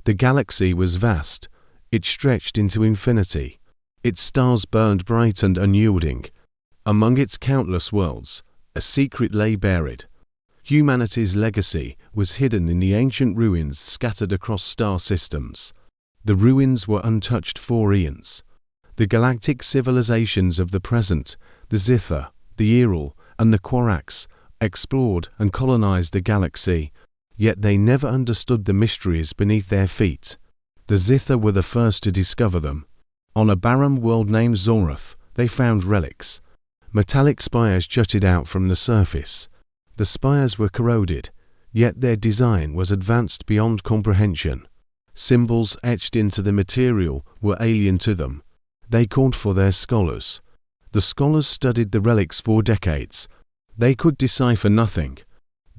The galaxy was vast. It stretched into infinity. Its stars burned bright and unyielding. Among its countless worlds, a secret lay buried. Humanity's legacy was hidden in the ancient ruins scattered across star systems. The ruins were untouched for eons. The galactic civilizations of the present, the Xithar, the Yrel, and the Quorax, explored and colonized the galaxy, yet they never understood the mysteries beneath their feet. The Xithar were the first to discover them. On a barren world named Xoroth, they found relics. Metallic spires jutted out from the surface. The spires were corroded, yet their design was advanced beyond comprehension. Symbols etched into the material were alien to them. They called for their scholars. The scholars studied the relics for decades. They could decipher nothing.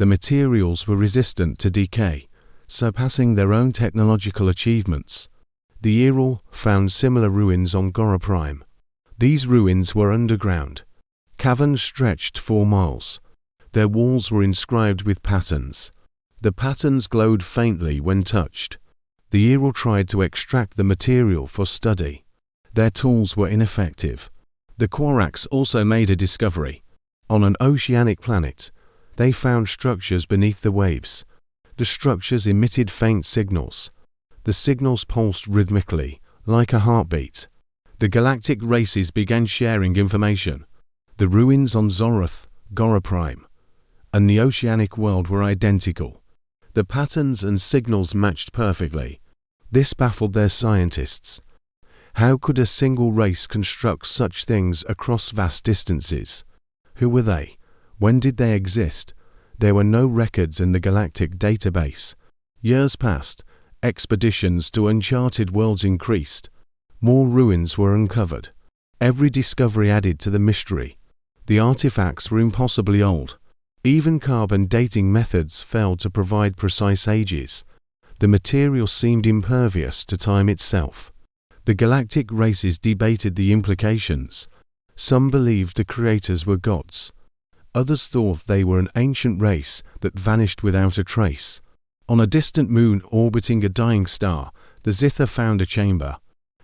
The materials were resistant to decay, surpassing their own technological achievements. The Yrel found similar ruins on Gora Prime. These ruins were underground. Caverns stretched for miles. Their walls were inscribed with patterns. The patterns glowed faintly when touched. The Yrel tried to extract the material for study. Their tools were ineffective. The Quorax also made a discovery. On an oceanic planet, they found structures beneath the waves. The structures emitted faint signals. The signals pulsed rhythmically, like a heartbeat. The galactic races began sharing information. The ruins on Xoroth, Gora Prime, and the oceanic world were identical. The patterns and signals matched perfectly. This baffled their scientists. How could a single race construct such things across vast distances? Who were they? When did they exist? There were no records in the galactic database. Years passed. Expeditions to uncharted worlds increased. More ruins were uncovered. Every discovery added to the mystery. The artifacts were impossibly old. Even carbon dating methods failed to provide precise ages. The material seemed impervious to time itself. The galactic races debated the implications. Some believed the creators were gods. Others thought they were an ancient race that vanished without a trace. On a distant moon orbiting a dying star, the Xithar found a chamber.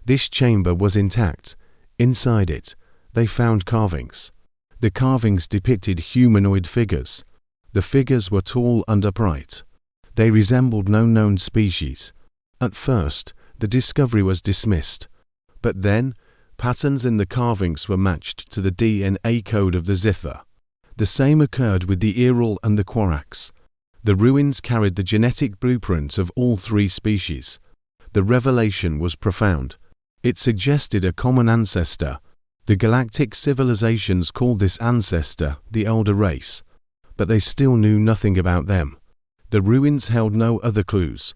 This chamber was intact. Inside it, they found carvings. The carvings depicted humanoid figures. The figures were tall and upright. They resembled no known species. At first, the discovery was dismissed. But then, patterns in the carvings were matched to the DNA code of the Xithar. The same occurred with the Yrel and the Quorax. The ruins carried the genetic blueprint of all three species. The revelation was profound. It suggested a common ancestor. The galactic civilizations called this ancestor the Elder Race, but they still knew nothing about them. The ruins held no other clues.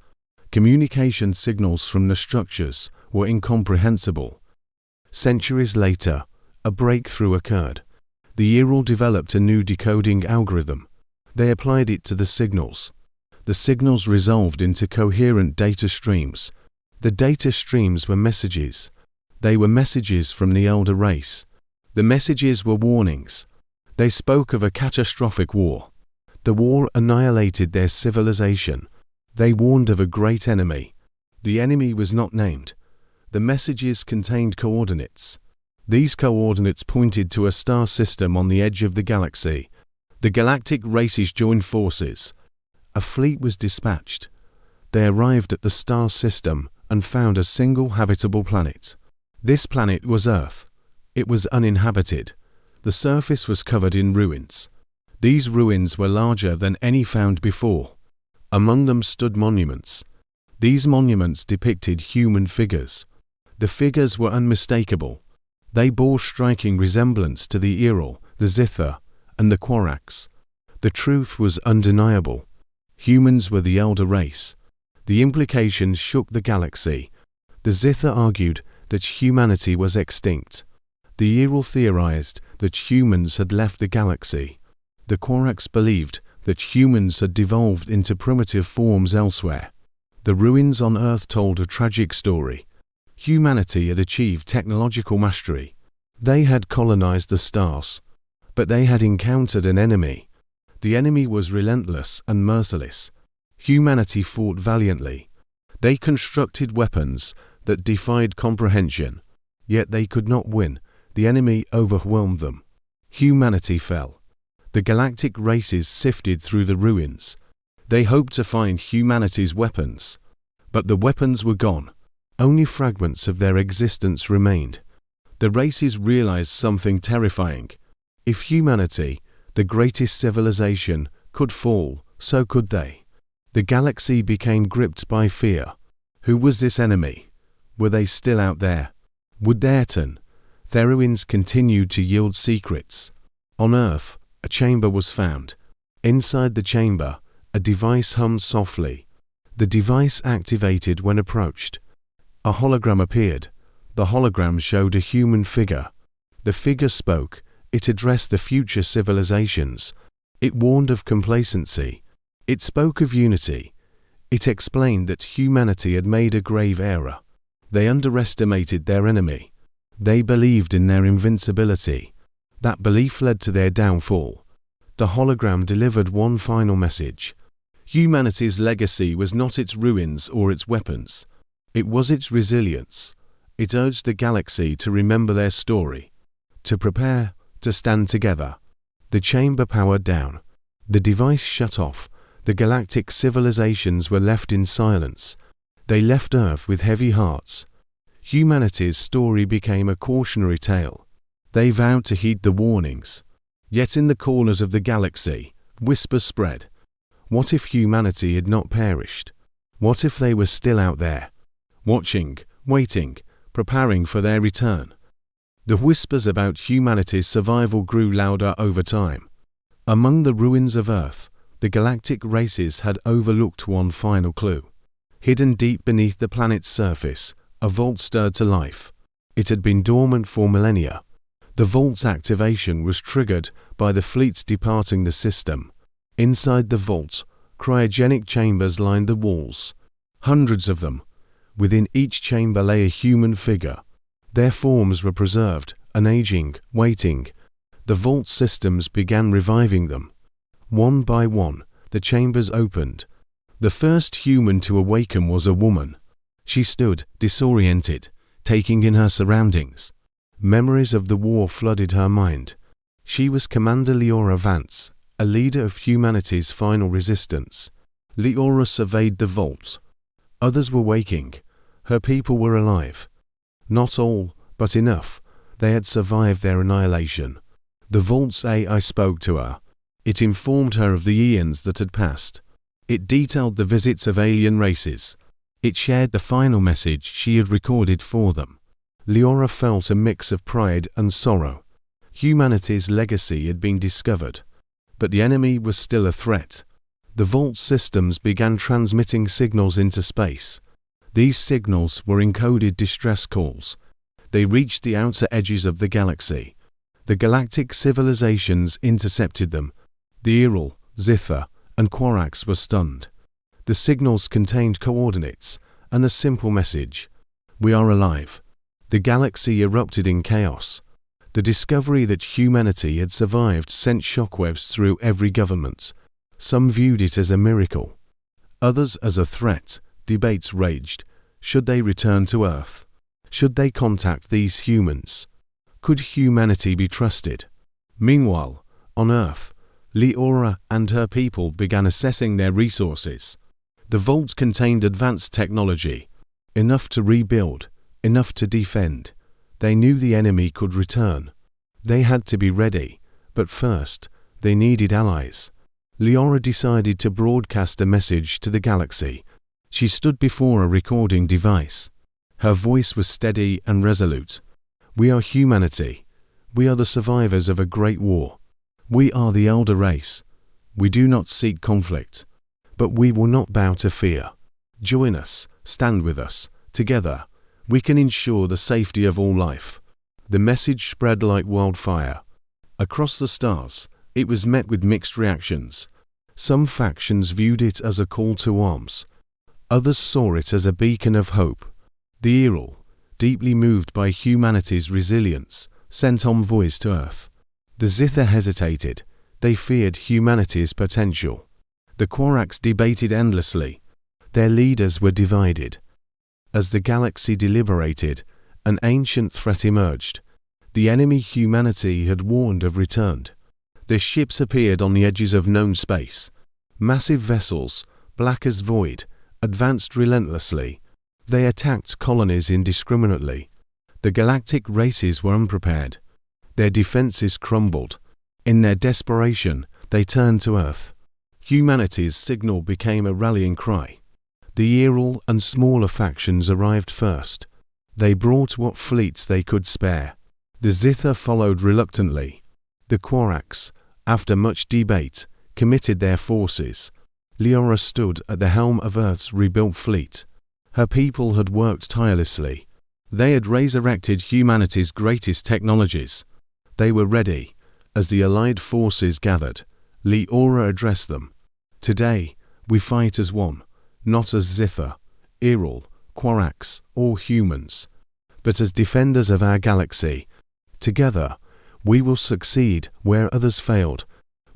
Communication signals from the structures were incomprehensible. Centuries later, a breakthrough occurred. The Yrel developed a new decoding algorithm. They applied it to the signals. The signals resolved into coherent data streams. The data streams were messages. They were messages from the Elder Race. The messages were warnings. They spoke of a catastrophic war. The war annihilated their civilization. They warned of a great enemy. The enemy was not named. The messages contained coordinates. These coordinates pointed to a star system on the edge of the galaxy. The galactic races joined forces. A fleet was dispatched. They arrived at the star system and found a single habitable planet. This planet was Earth. It was uninhabited. The surface was covered in ruins. These ruins were larger than any found before. Among them stood monuments. These monuments depicted human figures. The figures were unmistakable. They bore striking resemblance to the Yrel, the Xithar, and the Quorax. The truth was undeniable. Humans were the Elder Race. The implications shook the galaxy. The Xithar argued that humanity was extinct. The Yrel theorized that humans had left the galaxy. The Quorax believed that humans had devolved into primitive forms elsewhere. The ruins on Earth told a tragic story. Humanity had achieved technological mastery. They had colonized the stars. But they had encountered an enemy. The enemy was relentless and merciless. Humanity fought valiantly. They constructed weapons that defied comprehension, yet they could not win. The enemy overwhelmed them. Humanity fell. The galactic races sifted through the ruins. They hoped to find humanity's weapons, but the weapons were gone. Only fragments of their existence remained. The races realized something terrifying. If humanity, the greatest civilization, could fall, so could they. The galaxy became gripped by fear. Who was this enemy? Were they still out there? Would they return? Theruins continued to yield secrets. On Earth, a chamber was found. Inside the chamber, a device hummed softly. The device activated when approached. A hologram appeared. The hologram showed a human figure. The figure spoke. It addressed the future civilizations. It warned of complacency. It spoke of unity. It explained that humanity had made a grave error. They underestimated their enemy. They believed in their invincibility. That belief led to their downfall. The hologram delivered one final message. Humanity's legacy was not its ruins or its weapons. It was its resilience. It urged the galaxy to remember their story, to prepare, to stand together. The chamber powered down. The device shut off. The galactic civilizations were left in silence. They left Earth with heavy hearts. Humanity's story became a cautionary tale. They vowed to heed the warnings. Yet in the corners of the galaxy, whispers spread. What if humanity had not perished? What if they were still out there, watching, waiting, preparing for their return? The whispers about humanity's survival grew louder over time. Among the ruins of Earth, the galactic races had overlooked one final clue. Hidden deep beneath the planet's surface, a vault stirred to life. It had been dormant for millennia. The vault's activation was triggered by the fleets departing the system. Inside the vault, cryogenic chambers lined the walls. Hundreds of them. Within each chamber lay a human figure. Their forms were preserved, unaging, waiting. The vault systems began reviving them. One by one, the chambers opened. The first human to awaken was a woman. She stood, disoriented, taking in her surroundings. Memories of the war flooded her mind. She was Commander Leora Vance, a leader of humanity's final resistance. Leora surveyed the vault. Others were waking. Her people were alive. Not all, but enough. They had survived their annihilation. The vault's AI spoke to her. It informed her of the eons that had passed. It detailed the visits of alien races. It shared the final message she had recorded for them. Leora felt a mix of pride and sorrow. Humanity's legacy had been discovered, but the enemy was still a threat. The vault systems began transmitting signals into space. These signals were encoded distress calls. They reached the outer edges of the galaxy. The galactic civilizations intercepted them. The Yrel, Xithar, and Quorax were stunned. The signals contained coordinates and a simple message: "We are alive." The galaxy erupted in chaos. The discovery that humanity had survived sent shockwaves through every government. Some viewed it as a miracle, others as a threat. Debates raged. Should they return to Earth? Should they contact these humans? Could humanity be trusted? Meanwhile, on Earth, Leora and her people began assessing their resources. The vault contained advanced technology, enough to rebuild, enough to defend. They knew the enemy could return. They had to be ready, but first, they needed allies. Leora decided to broadcast a message to the galaxy. She stood before a recording device. Her voice was steady and resolute. "We are humanity. We are the survivors of a great war. We are the elder race. We do not seek conflict, but we will not bow to fear. Join us, stand with us. Together, we can ensure the safety of all life." The message spread like wildfire. Across the stars, it was met with mixed reactions. Some factions viewed it as a call to arms. Others saw it as a beacon of hope. The Yrel, deeply moved by humanity's resilience, sent envoys to Earth. The Xithar hesitated. They feared humanity's potential. The Quorax debated endlessly. Their leaders were divided. As the galaxy deliberated, an ancient threat emerged. The enemy humanity had warned of returned. Their ships appeared on the edges of known space. Massive vessels, black as void, advanced relentlessly. They attacked colonies indiscriminately. The galactic races were unprepared. Their defenses crumbled. In their desperation, they turned to Earth. Humanity's signal became a rallying cry. The Yrel and smaller factions arrived first. They brought what fleets they could spare. The Xithar followed reluctantly. The Quorax, after much debate, committed their forces. Liora stood at the helm of Earth's rebuilt fleet. Her people had worked tirelessly. They had resurrected humanity's greatest technologies. They were ready. As the allied forces gathered, Liora addressed them. Today, we fight as one, not as Xithar, Yrel, Quorax, or humans, but as defenders of our galaxy. Together, we will succeed where others failed.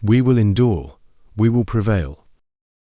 We will endure. We will prevail.